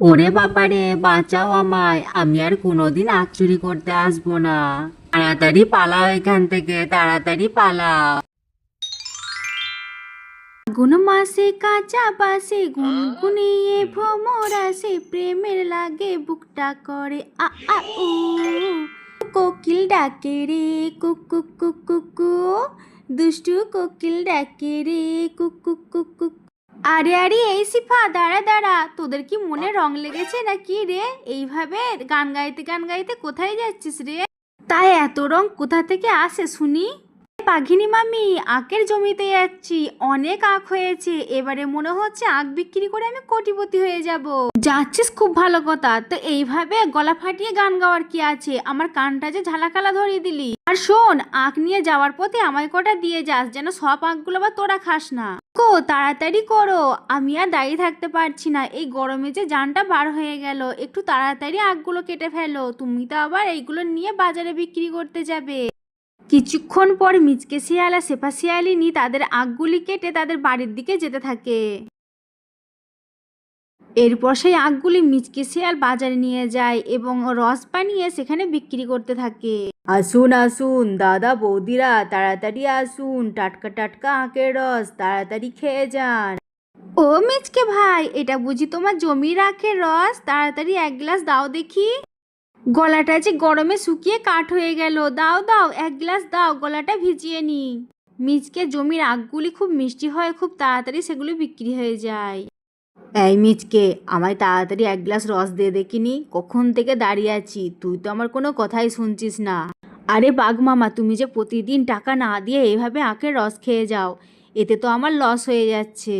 ওরে বাবারে, বাঁচাও আমায়, আমি আর কোনোদিন আখ চুরি করতে আসবো না। তাড়াতাড়ি পালাও এখান থেকে, তাড়াতাড়ি পালাও। ফাগুন মাসে কাঁচা বাসে গুনগুনিয়ে ভ্রমর আসে, প্রেমের লাগে বুকটা করে আ আ উ। কোকিল ডাকে রে কুক কুক কুক কুক কু, দুষ্টু কোকিল ডাকে রে কুক কুক কুক কুক। আরে আরে এই সিফা, দাঁড়া দাঁড়া, তোদের কি মনে রং লেগেছে নাকি রে? এইভাবে গান গাইতে গান গাইতে কোথায় যাচ্ছিস রে? তাই এত রং কোথা থেকে আসে শুনি? বাঘিনী মামি, আখের জমিতে যাচ্ছি, অনেক আখ হয়েছে, এবারে মনে হচ্ছে আখ বিক্রি করে আমি কোটিপতি হয়ে যাব। যাচ্ছিস, খুব ভালো কথা, তো এইভাবে গলা ফাটিয়ে গান গাওয়ার কি আছে? আমার কানটা যে ঝালাকালা ধরিয়ে দিলি। আর শোন, আখ নিয়ে যাওয়ার পথে আমায় কটা দিয়ে যাস, যেন সব আখগুলো বা তোরা খাস না। তাড়াতাড়ি করো, আমি আর দাঁড়িয়ে থাকতে পারছি না, এই গরমে যে জানটা বার হয়ে গেল, একটু তাড়াতাড়ি আখগুলো কেটে ফেলো, তুমি তো আবার এইগুলো নিয়ে বাজারে বিক্রি করতে যাবে। কিছুক্ষণ পর মিচকে শিয়াল আর শেফা শিয়ালিনী তাদের আখগুলি কেটে তাদের বাড়ির দিকে যেতে থাকে। এরপর সেই আখগুলি মিচকে শিয়াল বাজারে নিয়ে যায় এবং রস বানিয়ে সেখানে বিক্রি করতে থাকে। আসুন আসুন দাদা বৌদিরা, তাড়াতাড়ি আসুন, টাটকা টাটকা আখের রস তাড়াতাড়ি খেয়ে যান। ও মিচকে ভাই, এটা বুঝি তোমার জমির আখের রস? তাড়াতাড়ি এক গ্লাস দাও দেখি। গলাটা যে গরমে শুকিয়ে কাঠ হয়ে গেল, দাও দাও এক গ্লাস দাও, গলাটা ভিজিয়ে নি। মিচকে জমির আখগুলি খুব মিষ্টি হয়, খুব তাড়াতাড়ি সেগুলি বিক্রি হয়ে যায়। এই মিচকে, আমায় তাড়াতাড়ি এক গ্লাস রস দিয়ে দেখিনি, কখন থেকে দাঁড়িয়ে আছি, তুই তো আমার কোনো কথাই শুনছিস না। আরে বাঘ মামা, তুমি যে প্রতিদিন টাকা না দিয়ে এভাবে আখের রস খেয়ে যাও, এতে তো আমার লস হয়ে যাচ্ছে।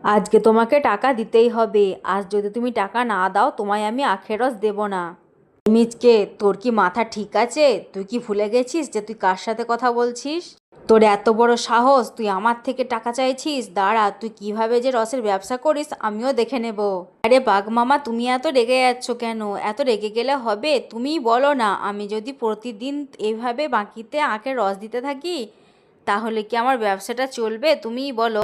আজকে তোমাকে টাকা দিতেই হবে, আজ যদি তুমি টাকা না দাও তোমায় আমি আখের রস দেবো না। মিচকে, তোর কি মাথা ঠিক আছে? তুই কি ভুলে গেছিস যে তুই কার সাথে কথা বলছিস? তোর এত বড় সাহস, তুই আমার থেকে টাকা চাইছিস? দাঁড়া, তুই কিভাবে যে রসের ব্যবসা করিস আমিও দেখে নেব। আরে বাঘ মামা, তুমি এত রেগে যাচ্ছ কেন? এত রেগে গেলে হবে? তুমিই বলো না, আমি যদি প্রতিদিন এইভাবে বাকিতে আখের রস দিতে থাকি তাহলে কি আমার ব্যবসাটা চলবে? তুমিই বলো।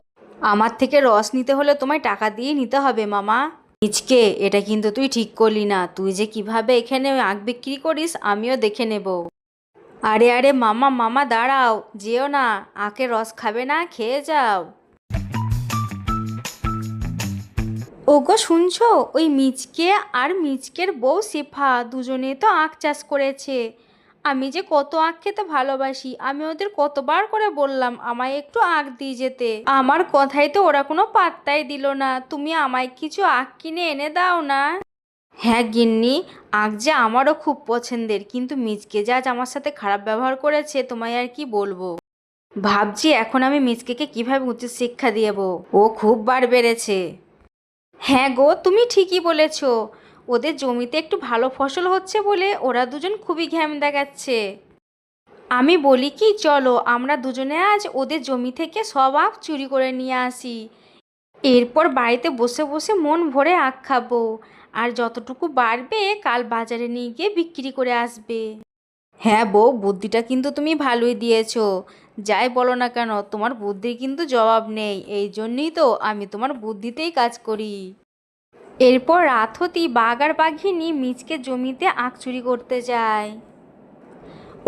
আমার থেকে রস নিতে হলে তোমায় টাকা দিয়ে নিতে হবে মামা। মিচকে, এটা কিন্তু তুই ঠিক করলি না, তুই যে কিভাবে এখানে আখ বিক্রি করিস আমিও দেখে নেব। আরে আরে মামা মামা দাঁড়াও, যেও না, আখের রস খাবে না, খেয়ে যাও। ওগো শুনছো, ওই মিচকে আর মিচকের বউ শেফা দুজনে তো আখ চাষ করেছে। আমি যে কত আখ খেতে ভালোবাসি, আমি ওদের কতবার করে বললাম আমায় একটু আখ দিয়ে যেতে, আমার কথাই তো ওরা কোনো পাত্তাই দিল না। তুমি আমায় কিছু আখ কিনে এনে দাও না। হ্যাঁ গিন্নি, আখ যে আমারও খুব পছন্দের, কিন্তু মিচকে যে আজ আমার সাথে খারাপ ব্যবহার করেছে তোমায় আর কি বলবো। ভাবছি এখন আমি মিচকেকে কিভাবে উচিত শিক্ষা দেব, ও খুব বার বেড়েছে। হ্যাঁ গো, তুমি ঠিকই বলেছ, ওদের জমিতে একটু ভালো ফসল হচ্ছে বলে ওরা দুজন খুবই ঘ্যাম দেখাচ্ছে। আমি বলি কি, চলো আমরা দুজনে আজ ওদের জমি থেকে সব আখ চুরি করে নিয়ে আসি, এরপর বাড়িতে বসে বসে মন ভরে আখ খাবো, আর যতটুকু বাড়বে কাল বাজারে নিয়ে গিয়ে বিক্রি করে আসবে। হ্যাঁ বউ, বুদ্ধিটা কিন্তু তুমি ভালোই দিয়েছো, যাই বলো না কেন তোমার বুদ্ধির কিন্তু জবাব নেই, এই জন্যই তো আমি তোমার বুদ্ধিতেই কাজ করি। এরপর রাত হতেই বাঘ আর বাঘিনী মিচকে জমিতে আখ চুরি করতে যায়।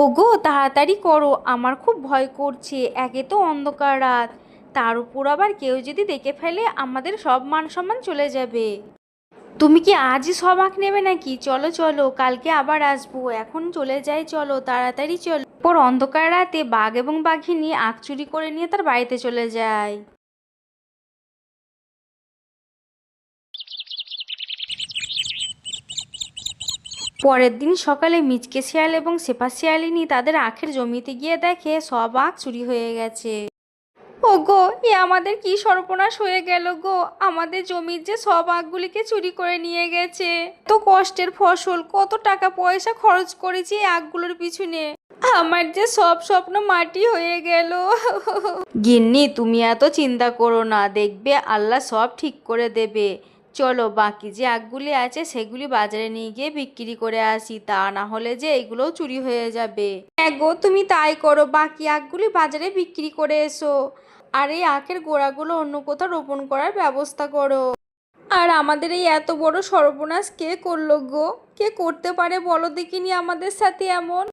ওগো তাড়াতাড়ি করো, আমার খুব ভয় করছে, একে তো অন্ধকার রাত, তার উপর আবার কেউ যদি দেখে ফেলে আমাদের সব মান সম্মান চলে যাবে। তুমি কি আজই সব আঁক নেবে নাকি? চলো চলো, কালকে আবার আসবো, এখন চলে যাই, চলো তাড়াতাড়ি চলো। পর অন্ধকার রাতে বাঘ এবং বাঘিনী আখ চুরি করে নিয়ে তার বাড়িতে চলে যায়। পরের দিন সকালে মিচকে শিয়াল এবং শেফা শিয়ালিনী তাদের আখের জমিতে গিয়ে দেখে সব আখ চুরি হয়ে গেছে। ওগো, এ আমাদের কি সর্বনাশ হয়ে গেল গো, আমাদের জমির যে সব আখগুলিকে চুরি করে নিয়ে গেছে। তো কষ্টের ফসল, কত টাকা পয়সা খরচ করেছি এই আখগুলোর পিছনে, আমার যে সব স্বপ্ন মাটি হয়ে গেল। গিন্নি, তুমি এত চিন্তা করো না, দেখবে আল্লাহ সব ঠিক করে দেবে। চলো বাকি যে আখগুলি আছে সেগুলি বাজারে নিয়ে গিয়ে বিক্রি করে আসি, তা না হলে যে এগুলোও চুরি হয়ে যাবে। হ্যাঁ গো, তুমি তাই করো, বাকি আখগুলি বাজারে বিক্রি করে এসো, আর এই আখের গোড়াগুলো অন্য কোথাও রোপণ করার ব্যবস্থা করো। আর আমাদের এই এত বড় সর্বনাশ কে করলো গো? কে করতে পারে বলো দেখিনি আমাদের সাথে এমন?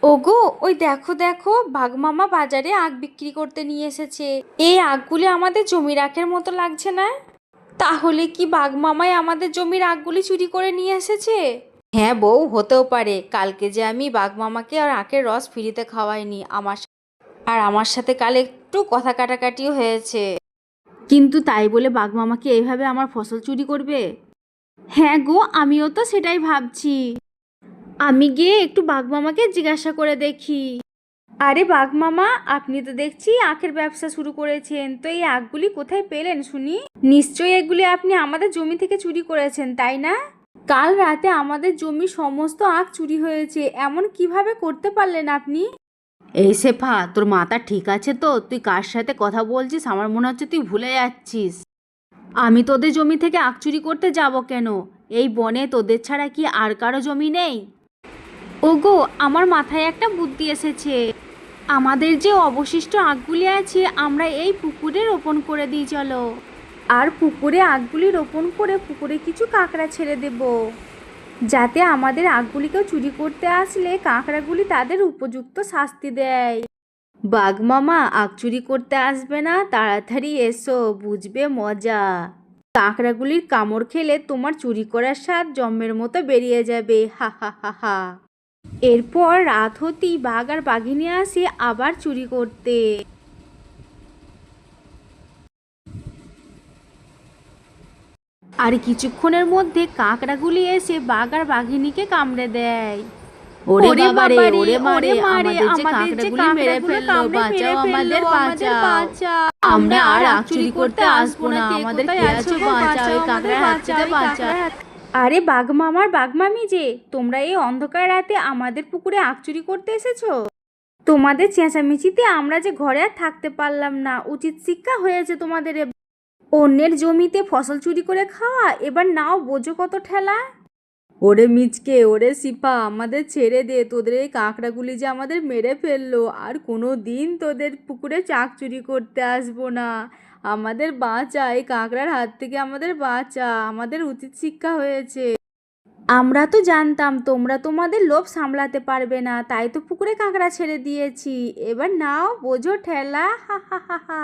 ওগো, ওই দেখো দেখো, বাঘমামা বাজারে আখ বিক্রি করতে নিয়ে এসেছে। এই আখগুলি আমাদের জমির আখের মতো লাগছে না? তাহলে কি বাঘমামাই আমাদের জমির আখগুলি চুরি করে নিয়ে এসেছে? হ্যাঁ বউ, হতেও পারে। কালকে যে আমি বাঘমামাকে আর আখের রস ফ্রিতে খাওয়াইনি, আমার সাথে কাল একটু কথা কাটাকাটিও হয়েছে। কিন্তু তাই বলে বাঘমামা কি এইভাবে আমার ফসল চুরি করবে? হ্যাঁ গো, আমিও তো সেটাই ভাবছি। আমি গিয়ে একটু বাঘমামাকে জিজ্ঞাসা করে দেখি। আরে বাঘমামা, আপনি তো দেখছি আখের ব্যবসা শুরু করেছেন, তো এই আখগুলি কোথায় পেলেন শুনি? নিশ্চয়ই এগুলি আপনি আমাদের জমি থেকে চুরি করেছেন, তাই না? কাল রাতে আমাদের জমির সমস্ত আখ চুরি হয়েছে, এমন কিভাবে করতে পারলেন আপনি? এই শেফা, তোর মাথা ঠিক আছে তো? তুই কার সাথে কথা বলছিস? আমার মনে হচ্ছে তুই ভুলে যাচ্ছিস। আমি তোদের জমি থেকে আখ চুরি করতে যাব কেন? এই বনে তোদের ছাড়া কি আর কারো জমি নেই? ওগো, আমার মাথায় একটা বুদ্ধি এসেছে। আমাদের যে অবশিষ্ট আখগুলি আছে আমরা এই পুকুরে রোপণ করে দিই চলো। আর পুকুরে আখগুলি রোপণ করে পুকুরে কিছু কাঁকড়া ছেড়ে দেব, যাতে আমাদের আখগুলিকেও চুরি করতে আসলে কাঁকড়াগুলি তাদের উপযুক্ত শাস্তি দেয়। বাঘমামা আখ চুরি করতে আসবে না, তাড়াতাড়ি এসো, বুঝবে মজা। কাঁকড়াগুলির কামড় খেলে তোমার চুরি করার স্বাদ জম্মের মতো বেরিয়ে যাবে, হা হা হা হা। এরপর রাত হতেই বাঘ আর বাঘিনী আসে আবার চুরি করতে। আর কিছুক্ষণের মধ্যে কাঁকড়াগুলি এসে বাঘ আর বাঘিনীকে কামড়ে দেয়। ওরে বাবারে, ওরে মারে, আমাদের যে কাঁকড়াগুলি মেরে ফেললো, বাঁচাও আমাদের, বাঁচাও। আমরা আর আখ চুরি করতে আসবো না, আমাদের কে আছো বাঁচাও, এই কাঁকড়ার হাত থেকে বাঁচাও। আরে বাঘমামার বাঘমামি যে, তোমরা এই অন্ধকার রাতে আমাদের পুকুরে আখ চুরি করতে এসেছো? তোমাদের চেঁচামেচিতে আমরা যে ঘরে আর থাকতে পারলাম না, উচিত শিক্ষা হয়েছে তোমাদের। অন্যের জমিতে ফসল চুরি করে খাওয়া, এবার নাও বোঝো কত ঠেলা। ওরে মিচকে, ওরে সিপা, আমাদের ছেড়ে দে, তোদের এই কাঁকড়াগুলি যে আমাদের মেরে ফেললো, আর কোনো দিন তোদের পুকুরে চাক চুরি করতে আসবো না। আমাদের বাঁচা, এই কাঁকড়ার হাত থেকে আমাদের বাঁচা, আমাদের উচিত শিক্ষা হয়েছে। আমরা তো জানতাম তোমরা তোমাদের লোভ সামলাতে পারবে না, তাই তো পুকুরে কাঁকড়া ছেড়ে দিয়েছি। এবার নাও বোঝো ঠেলা, হা হা হা হা।